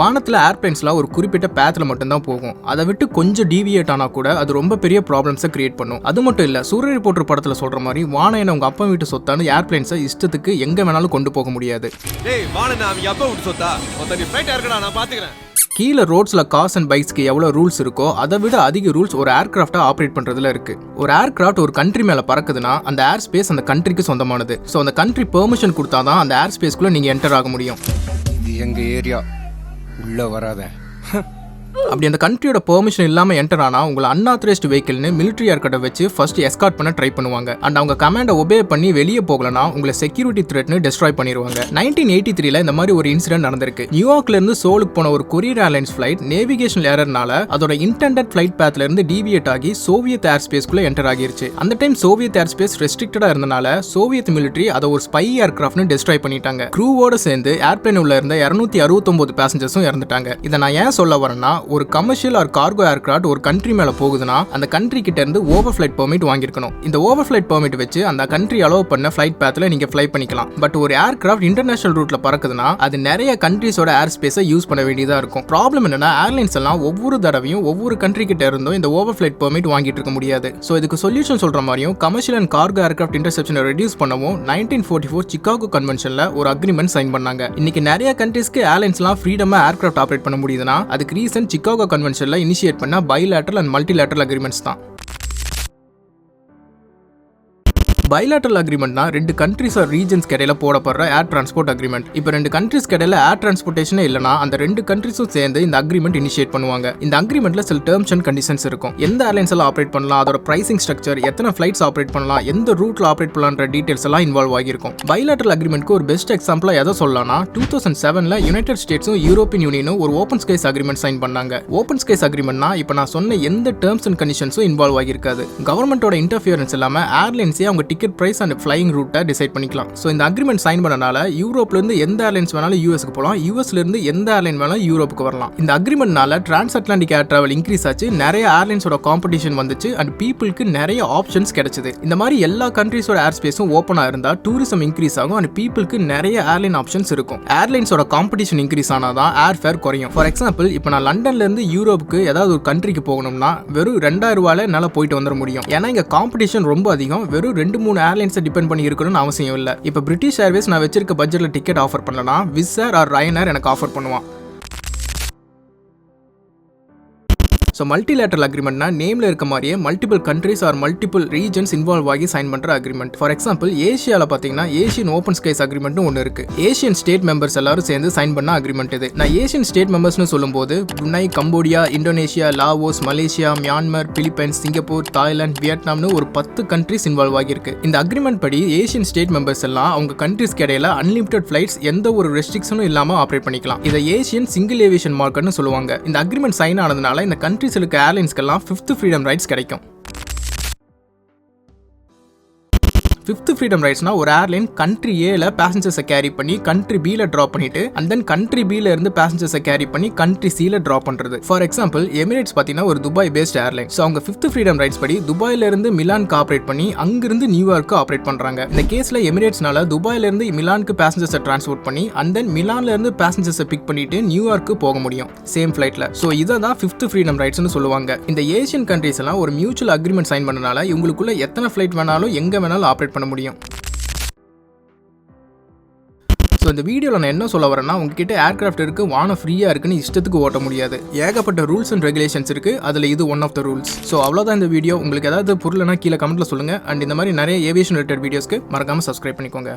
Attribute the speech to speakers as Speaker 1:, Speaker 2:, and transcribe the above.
Speaker 1: வானத்துல ஏர்பிளைன்ஸ்லாம் ஒரு குறிப்பிட்ட பேத்ல மட்டும் தான் போகும். அதை விட்டு கொஞ்சம் டீவியேட் ஆனா கூட அது ரொம்ப பெரிய ப்ராப்ளம்ஸை கிரியேட் பண்ணும். அது மட்டும் இல்ல, சூரிய ரிப்போர்ட்டர் படத்துல சொல்ற மாதிரி வானம் என்ன உங்க அப்பா வீட்டு சொத்தான்னு ஏர்பிளைன்ஸை இஷ்டத்துக்கு எங்க வேணாலும் கொண்டு போக முடியாது. கீழே ரோட்ஸ்ல கார்ஸ் அண்ட் பைக்ஸ்க்கு எவ்வளவு ரூல்ஸ் இருக்கோ அதை விட அதிக ரூல்ஸ் ஒரு ஏர்கிராஃப்டா ஆப்ரேட் பண்றதுல இருக்கு. ஒரு ஏர்கிராஃப்ட் ஒரு கண்ட்ரி மேல பறக்குதுன்னா அந்த ஏர் ஸ்பேஸ் அந்த கண்ட்ரிக்கு சொந்தமானது. ஸோ அந்த கண்ட்ரி பெர்மிஷன் கொடுத்தாதான் அந்த ஏர் ஸ்பேஸ்க்குள்ள நீங்க என்டர் ஆக முடியும்.
Speaker 2: இது எங்க ஏரியா, உள்ள வராத.
Speaker 1: அப்படி அந்த கண்ட்ரியோட பெர்மிஷன் இல்லாம என்டர் ஆனா உங்களை அன்ஆத்தரைஸ்ட் வெஹிக்கிள்னு மிலிட்டரி ஏர்கிட்ட வச்சு ஃபர்ஸ்ட் எஸ்கார்ட் பண்ண ட்ரை பண்ணுவாங்க. அண்ட் அவங்க கமாண்டை ஒபே பண்ணி வெளியே போகலனா உங்களை செக்யூரிட்டி த்ரெட்னு டெஸ்ட்ராய் பண்ணிடுவாங்க. 1983 இந்த மாதிரி ஒரு இன்சிடென்ட் நடந்திருக்கு. நியூயார்க்ல இருந்து சோலுக்கு போன ஒரு கொரியர் ஏர்லைன்ஸ் ஃபிளைட் நேவிகேஷன் ஏரர்னால அதோட இன்டெண்டட் ஃபிளைட் பேத்ல இருந்து டீவியேட் ஆகி சோவியத் ஏர் ஸ்பேஸ்க்குள்ள என்டர் ஆகிருச்சு. அந்த டைம் சோவியத் ஏர் ஸ்பேஸ் ரெஸ்ட்ரிக்டடா இருந்தனால சோவியத் மிலிட்டரி அதை ஒரு ஸ்பை ஏர்கிராஃப்ட்னு டெஸ்ட்ராய் பண்ணிட்டாங்க. க்ரூவோட சேர்ந்து ஏர்பிளேன் உள்ள இருந்த 269 பேசஞ்சர்ஸும் இறந்துட்டாங்க. இதை நான் ஏன் சொல்ல வரேன்னா, ஒரு கமர்ஷியல் ஆர் கார்கோ ஏர்கிராஃப்ட் ஒரு கண்ட்ரி மேல போகுதுன்னா அந்த கண்ட்ரி கிட்ட இருந்து ஓவர் ஃபிளைட் பெர்மிட் வாங்கிருக்கணும். இந்த ஓவர் ஃபிளைட் பெர்மிட் வச்சு அந்த கண்ட்ரி அலோவ் பண்ண ஃபிளைட் பேத்ல நீங்க ஃபிளை பண்ணிக்கலாம். பட் ஒரு ஏர்கிராஃப்ட் இன்டர்நேஷனல் ரூட்ல பறக்குதுன்னா அது நிறைய கண்ட்ரிஸோட ஏர் ஸ்பேஸை யூஸ் பண்ண வேண்டியதா இருக்கும். ப்ராப்ளம் என்னன்னா, ஏர்லைன்ஸ் எல்லாம் ஒவ்வொரு தடவையும் ஒவ்வொரு கண்ட்ரி கிட்ட இருந்தும் இந்த ஓவர் ஃபிளைட் பெர்மிட் வாங்கிட்டு இருக்க முடியாது. ஸோ இதுக்கு சொல்யூஷன் சொல்ற மாதிரியும் கமர்ஷியல் அண்ட் கார்கோ ஏர்கிராஃப்ட் இன்டர்செப்ஷனை ரெடியூஸ் பண்ணவும் 1944 சிகாகோ கன்வென்ஷன்ல ஒரு அக்ரிமெண்ட் சைன் பண்ணாங்க. இன்னைக்கு நிறைய கண்ட்ரிஸ்க்கு ஏர்லைன்ஸ்லாம் ஃப்ரீடமா ஏர்கிராஃப்ட் ஆப்ரேட் பண்ண முடியுதுன்னா அதுக்கு ரீசன் சிகாகோ கன்வென்ஷன்ல இனிஷியேட் பண்ண பைலேட்டரல் அண்ட் மல்டிலேட்டரல் அக்ரிமெண்ட்ஸ் தான். பைலேட்டரல் அக்ரிமெண்ட்னா ரெண்டு கண்ட்ரிஸ் ஆர் ரீஜன்ஸ் இடையில போடப்படுற ஏர் டிரான்ஸ்போர்ட் அக்ரிமெண்ட். இப்போ ரெண்டு கண்ட்ரிஸ் இடையில ஏர் டிரான்ஸ்போர்ட்டேஷனே இல்லைனா அந்த ரெண்டு கண்ட்ரிஸும் சேர்ந்து இந்த அக்ரிமெண்ட் இனிஷியேட் பண்ணுவாங்க. இந்த அக்ரிமெண்ட்ல சில டேர்ம்ஸ் அண்ட் கண்டிஷன்ஸ் இருக்கும். எந்த ஏர்லைன்ஸ் எல்லாம் ஆப்ரேட் பண்ணலாம், அதோட பிரைசிங் ஸ்ட்ரக்சர், எத்தனை ஃபிளைட்ஸ் ஆப்ரேட் பண்ணலாம், எந்த ரூட்ல ஆப்ரேட் பண்ணலாம்ன்ற டீடைல்ஸ் எல்லாம் இன்வால்வ் ஆகிருக்கும். பைலேட்டரல் அக்ரிமெண்ட்க்கு ஒரு பெஸ்ட் எக்ஸாம்பிளா எதை சொல்லலாம்னா, 2007 யுனைடெட் ஸ்டேட்ஸும் யூரோப்பியன் யூனியனும் ஒரு ஓப்பன் ஸ்கைஸ் அக்ரிமெண்ட் சைன் பண்ணாங்க. ஓப்பன் ஸ்கைஸ் அக்ரிமெண்ட்னா இப்போ நான் சொன்ன எந்த டேர்ம்ஸ் அண்ட் கண்டிஷன்ஸும் இன்வால்வ் ஆகிருக்காது. கவர்மெண்டோட இன்டர்ஃபியரன்ஸ் இல்லாம ஏர்லைன்ஸே அவங்க டிக்கெட் பிரைஸ் அண்ட் ஃபிளைங் ரூட்டை டிசைட் பண்ணிக்கலாம். ஸோ இந்த அக்ரிமெண்ட் சைன் பண்ணனால யூரோப்ல இருந்து எந்த ஏர்லைன்ஸ் வேணாலும் யூஎஸ்க்கு போகலாம், யூஎஸ்ல இருந்து எந்த ஏர்லைன் வேணாலும் யூரோப்புக்கு வரலாம். இந்த அக்ரிமெண்ட்னால டிரான்ஸ் அட்லாண்டிக் ஏர் டிராவல் இன்க்ரீஸ் ஆச்சு, நிறைய ஏர்லைன்ஸோட காம்படிஷன் வந்துச்சு அண்ட் பீப்புளுக்கு நிறைய ஆப்ஷன்ஸ் கிடைச்சது. இந்த மாதிரி எல்லா கண்ட்ரீஸோட ஏர் ஸ்பேஸும் ஓப்பனா இருந்தா டூரிசம் இன்க்ரீஸ் ஆகும் அண்ட் பீப்புளுக்கு நிறைய ஏர்லைன் ஆப்ஷன்ஸ் இருக்கும். ஏர்லைன்ஸோட காம்படிஷன் இன்க்ரீஸ் ஆனாதான் ஏர் ஃபேர் குறையும். ஃபார் எக்ஸாம்பிள், இப்போ நான் லண்டன்ல இருந்து யூரோப்புக்கு ஏதாவது ஒரு கண்ட்ரிக்கு போகணும்னா வெறும் 2000 ரூபாயில என்னால போயிட்டு வந்துட முடியும். ஏன்னா இங்க காம்படிஷன் ரொம்ப அதிகம். வெறும் 2-3 ஏர்லைன்ஸை டிபெண்ட் பண்ணி இருக்கணும்னு அவசியம் இல்லை. இப்போ பிரிட்டிஷ் ஏர்வேஸ் நான் வச்சிருக்க பட்ஜெட்ல டிக்கெட் ஆஃபர் பண்ணலனா விஸ் ஏர் ஆர் ரயன் ஏர் எனக்கு ஆஃபர் பண்ணுவான். ஸோ மல்டிலேட்டரல் அக்ரிமெண்ட்னா நேம்ல இருக்க மாதிரியே multiple countries are multiple regions involve ஆகி சைன் பண்ற அக்ரிமெண்ட். ஃபார் எக்ஸாம்பிள், ஏஷியாவில் பார்த்தீங்கன்னா ஏஷியன் ஓப்பன் ஸ்கைஸ் அக்ரிமெண்ட்னு ஒன்று இருக்கு. ஏஷியன் ஸ்டேட் மெம்பர்ஸ் எல்லாரும் சேர்ந்து சைன் பண்ண அக்ரிமெண்ட் இது. நான் ஏஷியன் ஸ்டேட் மெம்பர்ஸ்னு சொல்லும்போது Brunei, Cambodia, Indonesia, Laos, Malaysia, Myanmar, Philippines, Singapore, Thailand, வியட்நாம்னு ஒரு 10 கண்ட்ரிஸ் இன்வால்வ் ஆகிருக்கு. இந்த அக்ரிமெண்ட் படி ஏஷியன் ஸ்டேட் மெம்பர்ஸ் எல்லாம் அவங்க கண்ட்ரிஸ்க்கு இடையில அன்லிமிடெட் ஃபிளைட்ஸ் எந்த ஒரு ரெஸ்ட்ரிக்ஷனும் இல்லாம ஆப்ரேட் பண்ணிக்கலாம். இதை ஏஷியன் சிங்கிள் ஏவியேஷன் மார்க்கெட்னு சொல்லுவாங்க. இந்த அக்ரிமெண்ட் சைன் ஆனதுனால இந்த கண்ட்ரிஸ்க்கு ஏர்லைன்ஸ்க்கெல்லாம் 5th ஃப்ரீடம் ரைட்ஸ் கிடைக்கும். 5th ஃப்ரீடம் ரைட்ஸ்னா ஒரு ஏர்லைன் கண்ட்ரி ஏல பேசஞ்சர்ஸை கேரி பண்ணி கண்ட்ரி பில டிராப் பண்ணிட்டு அண்ட் தென் கண்ட்ரி பில இருந்து பேசஞ்சர்ஸை கேரி பண்ணி கண்ட்ரி சில டிராப் பண்றது. ஃபார் எக்ஸாம்பிள், எமிரேட்ஸ் பார்த்தீங்கன்னா ஒரு துபாய் பேஸ்ட் ஏர்லைன். ஸோ அவங்க 5th ஃப்ரீடம் ரைட்ஸ் படி துபாயில இருந்து மிலானுக்கு ஆப்ரேட் பண்ணி அங்கிருந்து நியூயார்க்கு ஆப்ரேட் பண்றாங்க. இந்த கேஸ்ல எமிரேட்ஸ்னால துபாயில இருந்து மிலானுக்கு பேசஞ்சர்ஸை டிரான்ஸ்போர்ட் பண்ணி அண்ட் தென் மிலான்ல இருந்து பேசஞ்சர்ஸை பிக் பண்ணிட்டு நியூயார்க்கு போக முடியும் சேம் ஃபிளைட்ல. ஸோ இதை தான் 5th ஃப்ரீடம் ரைட்ஸ்னு சொல்லுவாங்க. இந்த ஏஷியன் கண்ட்ரீஸ் எல்லாம் ஒரு மியூச்சுவல் அக்ரிமெண்ட் சைன் பண்ணனால இவங்களுக்குள்ள எத்தனை ஃபிளைட் வேணாலும் எங்க வேணாலும் ஆப்ரேட் பண்ண முடியும். ஸோ இந்த வீடியோவில் நான் என்ன சொல்ல வரேன்னா, உங்ககிட்ட ஏர்கிராஃப்ட் இருக்கு, வானம் ஃப்ரீயாக இருக்குன்னு இஷ்டத்துக்கு ஓட்ட முடியாது. ஏகப்பட்ட ரூல்ஸ் அண்ட் ரெகுலேஷன்ஸ் இருக்கு. அதில் இது one of the rules. So அவ்வளோதான் இந்த வீடியோ. உங்களுக்கு ஏதாவது புரியலனா கீழே கமெண்ட்ல சொல்லுங்க. அண்ட் இந்த மாதிரி நிறைய ஏவியேஷன் ரிலேட்டட் வீடியோஸ்க்கு மறக்காம சப்ஸ்கிரைப் பண்ணிக்கோங்க.